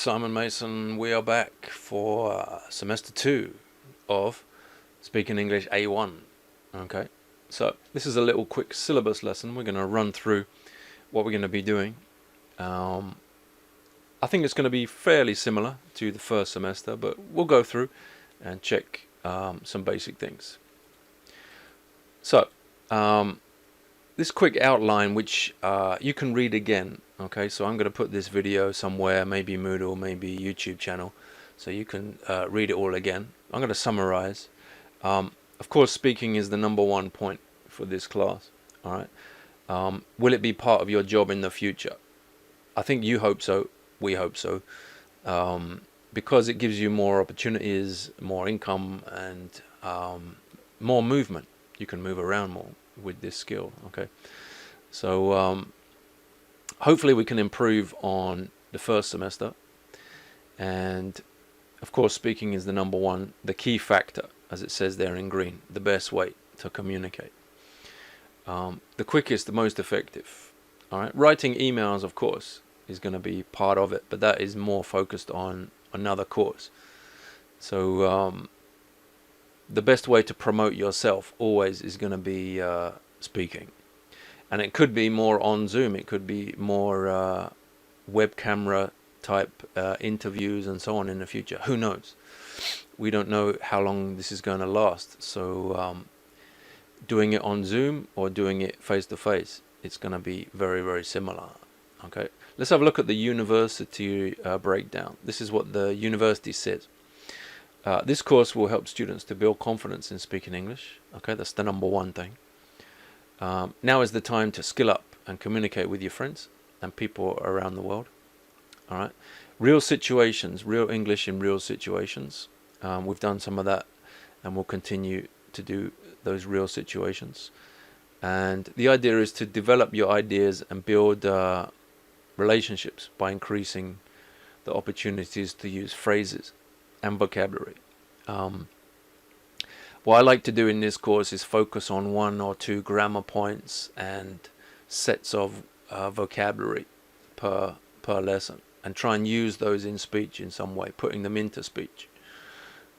Simon Mason. We are back for semester 2 of Speaking English A1. Okay, so this is a little quick syllabus lesson. We're going to run through what we're going to be doing. I think it's going to be fairly similar to the first semester, but we'll go through and check some basic things. So, this quick outline, which you can read again. Okay, so I'm going to put this video somewhere, maybe Moodle, maybe YouTube channel, so you can read it all again. I'm going to summarize. Of course, speaking is the #1 point for this class. All right. Will it be part of your job in the future? I think you hope so. We hope so, because it gives you more opportunities, more income, and more movement. You can move around more with this skill. Okay, so hopefully we can improve on the first semester, and of course speaking is the #1, the key factor, as it says there in green, the best way to communicate, the quickest, the most effective. All right, writing emails of course is going to be part of it, but that is more focused on another course. So the best way to promote yourself always is going to be speaking, and it could be more on Zoom, it could be more web camera type interviews and so on in the future. Who knows? We don't know how long this is going to last, so doing it on Zoom or doing it face to face, it's going to be very, very similar. Okay, let's have a look at the university breakdown. This is what the university says. This course will help students to build confidence in speaking English. Okay, that's the #1 thing. Now is the time to skill up and communicate with your friends and people around the world. All right, real situations, real English in real situations. We've done some of that, and we'll continue to do those real situations. And the idea is to develop your ideas and build relationships by increasing the opportunities to use phrases and vocabulary. What I like to do in this course is focus on 1 or 2 grammar points and sets of vocabulary per lesson, and try and use those in speech in some way, putting them into speech.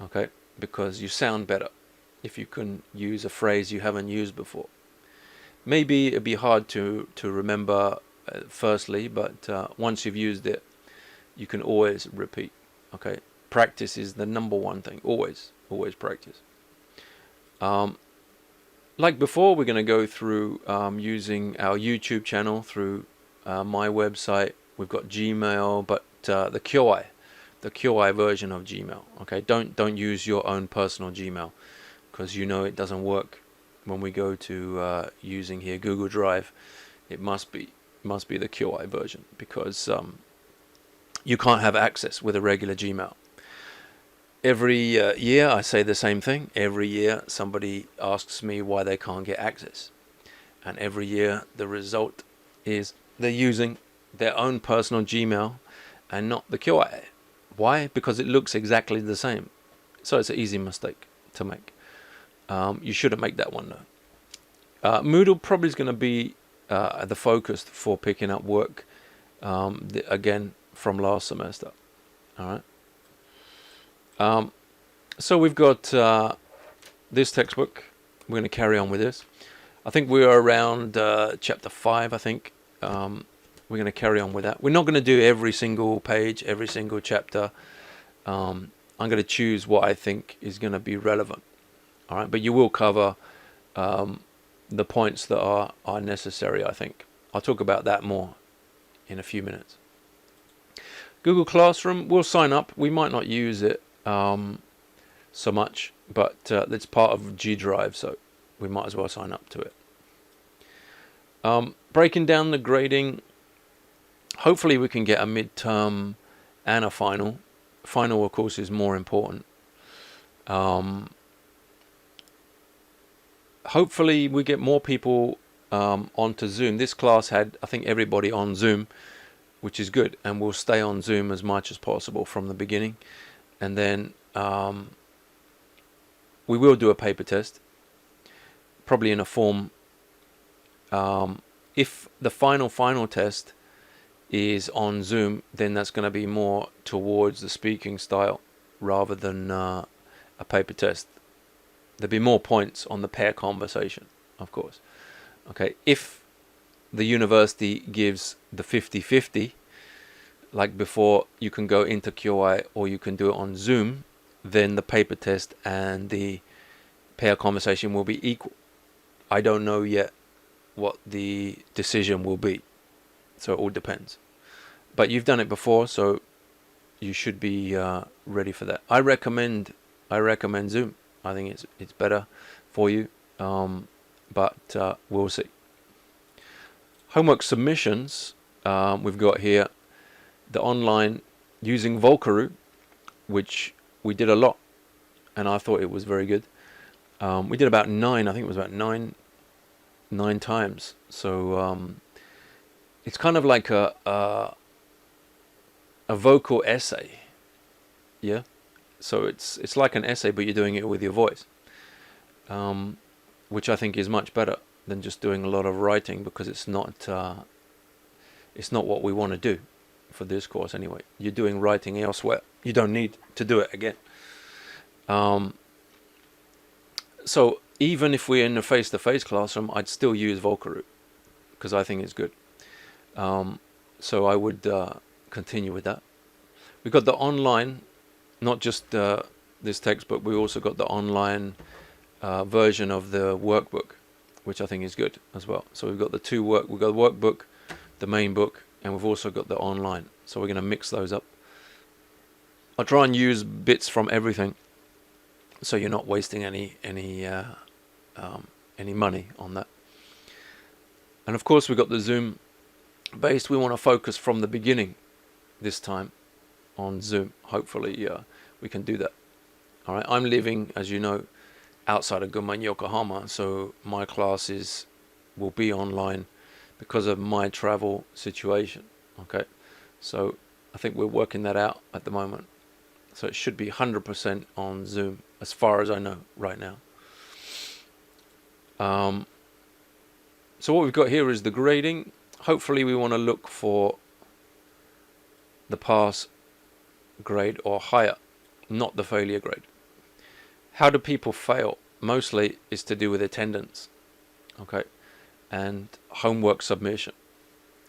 Okay, because you sound better if you can use a phrase you haven't used before. Maybe it'd be hard to remember firstly, but once you've used it, you can always repeat. Okay, practice is the #1 thing. Always practice. Like before, we're going to go through using our YouTube channel, through my website. We've got Gmail, but the QI version of Gmail. Okay, don't use your own personal Gmail, because you know it doesn't work when we go to using here Google Drive. It must be the QI version, because you can't have access with a regular Gmail. Every year I say the same thing. Every year somebody asks me why they can't get access, and every year the result is they're using their own personal Gmail and not the QI. Why? Because it looks exactly the same. So it's an easy mistake to make. You shouldn't make that one though. Moodle probably is going to be the focus for picking up work, again from last semester. All right. So we've got this textbook. We're going to carry on with this. I think we're around chapter 5. I think we're going to carry on with that. We're not going to do every single page, every single chapter. I'm going to choose what I think is going to be relevant. All right, but you will cover the points that are necessary, I think. I'll talk about that more in a few minutes. Google Classroom, we'll sign up. We might not use it so much, but it's part of G Drive, so we might as well sign up to it. Breaking down the grading, hopefully we can get a midterm and a final. Final, of course, is more important. Hopefully we get more people onto Zoom. This class had, I think, everybody on Zoom, which is good, and we'll stay on Zoom as much as possible from the beginning. And then we will do a paper test, probably in a form. If the final test is on Zoom, then that's going to be more towards the speaking style rather than a paper test. There'll be more points on the pair conversation, of course. Okay, if the university gives the 50-50, like before, you can go into QI or you can do it on Zoom, then the paper test and the pair conversation will be equal. I don't know yet what the decision will be, so it all depends. But you've done it before, so you should be ready for that. I recommend Zoom. I think it's better for you, but we'll see. Homework submissions, we've got here the online using Volcaroo, which we did a lot, and I thought it was very good. We did about 9, I think it was about nine times. So it's kind of like a vocal essay, yeah. So it's like an essay, but you're doing it with your voice, which I think is much better than just doing a lot of writing, because it's not what we want to do for this course anyway. You're doing writing elsewhere. You don't need to do it again. So even if we're in a face-to-face classroom, I'd still use Volcaroo because I think it's good. So I would continue with that. We've got the online, not just this textbook, we also got the online version of the workbook, which I think is good as well. So we've got we've got the workbook, the main book, and we've also got the online. So we're going to mix those up. I'll try and use bits from everything, so you're not wasting any money on that. And of course, we've got the Zoom based. We want to focus from the beginning this time on Zoom. Hopefully, we can do that. All right. I'm living, as you know, outside of Gunma in Yokohama, so my classes will be online because of my travel situation. Okay, so I think we're working that out at the moment. So it should be 100% on Zoom, as far as I know right now. So what we've got here is the grading. Hopefully we want to look for the pass grade or higher, not the failure grade. How do people fail? Mostly is to do with attendance, okay, and homework submission.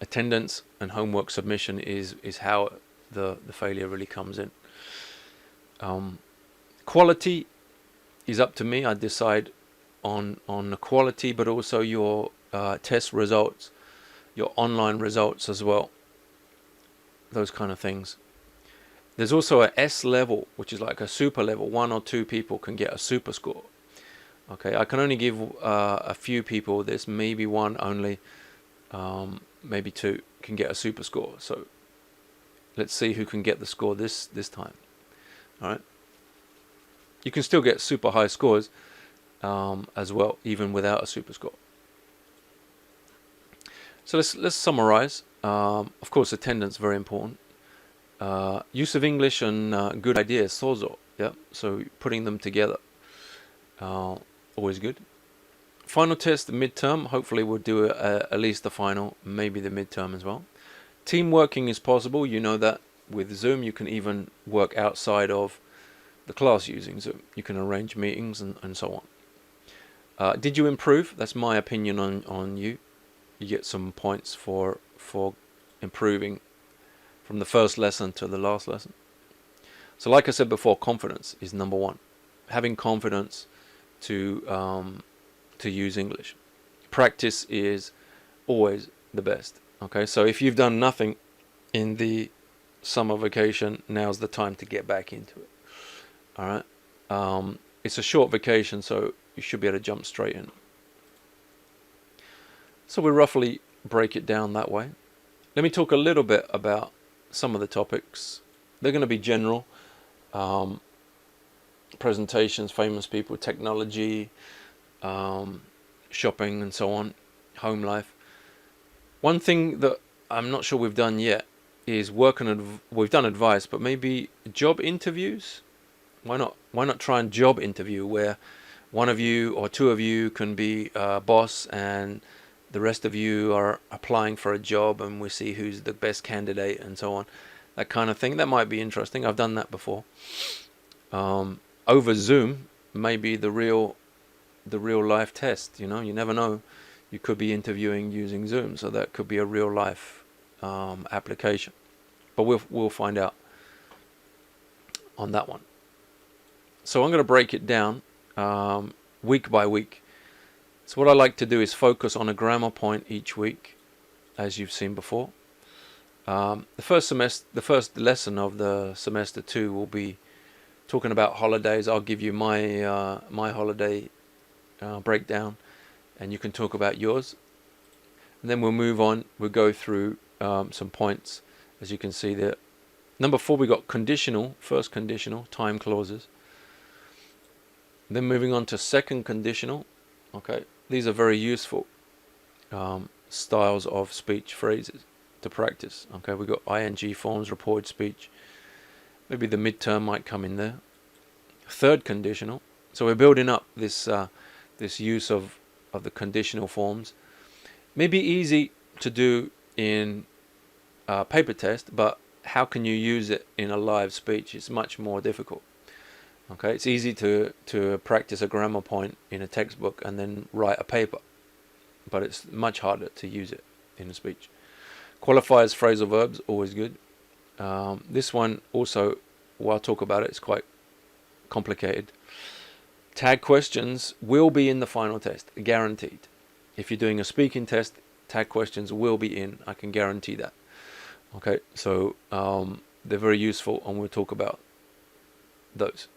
Attendance and homework submission is how the failure really comes in. Quality is up to me. I decide on the quality, but also your test results, your online results as well, those kind of things. There's also a S level, which is like a super level. 1 or 2 people can get a super score. Okay, I can only give a few people this, maybe 1 only, maybe 2 can get a super score. So let's see who can get the score this time. All right, you can still get super high scores as well, even without a super score. So let's summarize. Of course, attendance very important. Use of English and good ideas, sozo. Yeah, so putting them together, always good. Final test, the midterm. Hopefully, we'll do at least the final, maybe the midterm as well. Team working is possible. You know that with Zoom, you can even work outside of the class using Zoom. You can arrange meetings and so on. Did you improve? That's my opinion on you. You get some points for improving from the first lesson to the last lesson. So like I said before, confidence is number 1. Having confidence to use English. Practice is always the best. Okay, so if you've done nothing in the summer vacation, now's the time to get back into it. All right, it's a short vacation, so you should be able to jump straight in. So we roughly break it down that way. Let me talk a little bit about some of the topics. They're going to be general. Presentations, famous people, technology, shopping and so on, home life. One thing that I'm not sure we've done yet is we've done advice, but maybe job interviews. Why not try and job interview where one of you or 2 of you can be a boss and the rest of you are applying for a job and we see who's the best candidate and so on, that kind of thing. That might be interesting. I've done that before. Over Zoom may be the real life test. You never know. You could be interviewing using Zoom, so that could be a real life application. But we'll find out on that one. So I'm going to break it down week by week. So what I like to do is focus on a grammar point each week, as you've seen before. The first lesson of the semester 2 will be talking about holidays. I'll give you my my holiday breakdown, and you can talk about yours. And then we'll move on. We'll go through some points, as you can see there. Number 4, we got conditional, first conditional, time clauses. Then moving on to second conditional. Okay, these are very useful styles of speech phrases to practice. Okay, we got ing forms, reported speech. Maybe the midterm might come in there. Third conditional. So we're building up this this use of the conditional forms. Maybe easy to do in a paper test, but how can you use it in a live speech? It's much more difficult. Okay, it's easy to practice a grammar point in a textbook and then write a paper, but it's much harder to use it in a speech. Qualifiers, phrasal verbs, always good. This one also, while I'll talk about it, it's quite complicated. Tag questions will be in the final test, guaranteed. If you're doing a speaking test, tag questions will be in. I can guarantee that. Okay, so they're very useful, and we'll talk about those.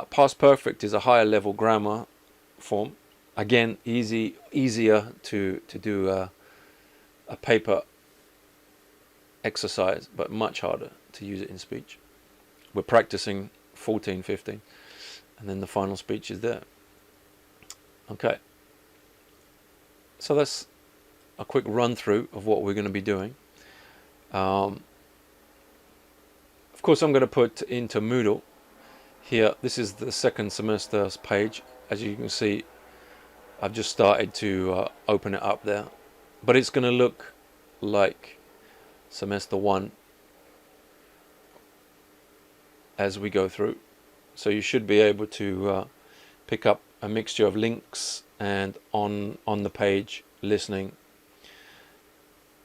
Past perfect is a higher level grammar form. Again, easier to do a paper exercise, but much harder to use it in speech. We're practicing 14, 15, and then the final speech is there. Okay, so that's a quick run through of what we're going to be doing. Of course, I'm going to put into Moodle here. This is the second semester's page. As you can see, I've just started to open it up there, but it's going to look like semester 1 as we go through. So you should be able to pick up a mixture of links and on the page listening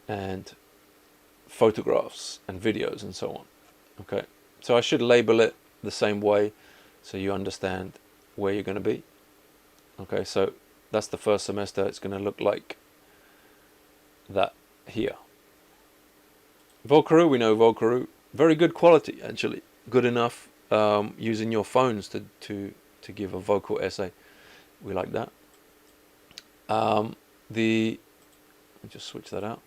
and photographs and videos and so on. Okay, so I should label it the same way so you understand where you're going to be. Okay, so that's the first semester. It's going to look like that here. Vocaro, we know Vocaro, very good quality actually, good enough using your phones to give a vocal essay. We like that. Let me just switch that out.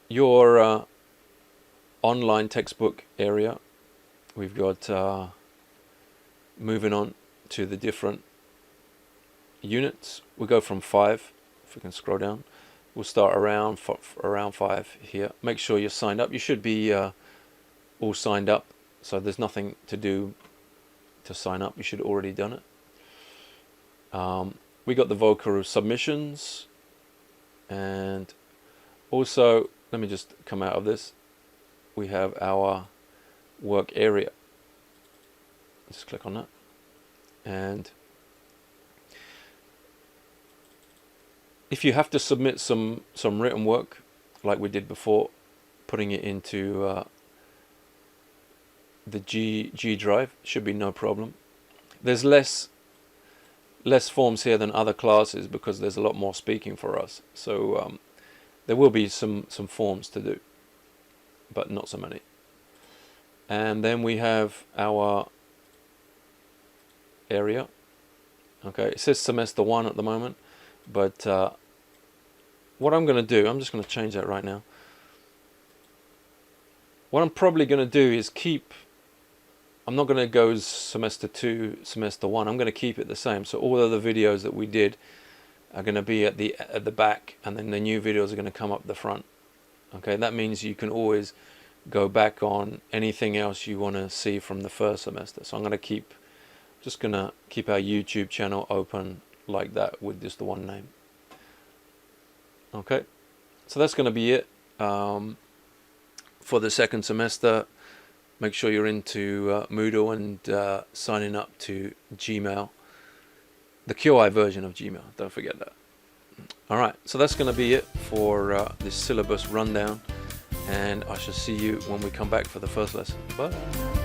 Your online textbook area, we've got moving on to the different units. We'll go from 5, if we can scroll down. We'll start around 5 here. Make sure you're signed up. You should be all signed up, so there's nothing to do to sign up. You should have already done it. We got the Vocaro submissions, and also, let me just come out of this. We have our work area. Just click on that, and if you have to submit some written work like we did before, putting it into the G drive should be no problem. There's less forms here than other classes because there's a lot more speaking for us, so there will be some forms to do, but not so many. And then we have our area. Okay, it says semester 1 at the moment, but what I'm going to do, I'm just going to change that right now. What I'm probably going to do is I'm not going to go semester 2, semester 1. I'm going to keep it the same. So all of the videos that we did are going to be at the back, and then the new videos are going to come up the front. Okay, that means you can always go back on anything else you want to see from the first semester. So I'm going to keep our YouTube channel open like that with just the one name. Okay, so that's going to be it for the second semester. Make sure you're into Moodle and signing up to Gmail, the QI version of Gmail. Don't forget that. Alright, so that's going to be it for this syllabus rundown, and I shall see you when we come back for the first lesson. Bye.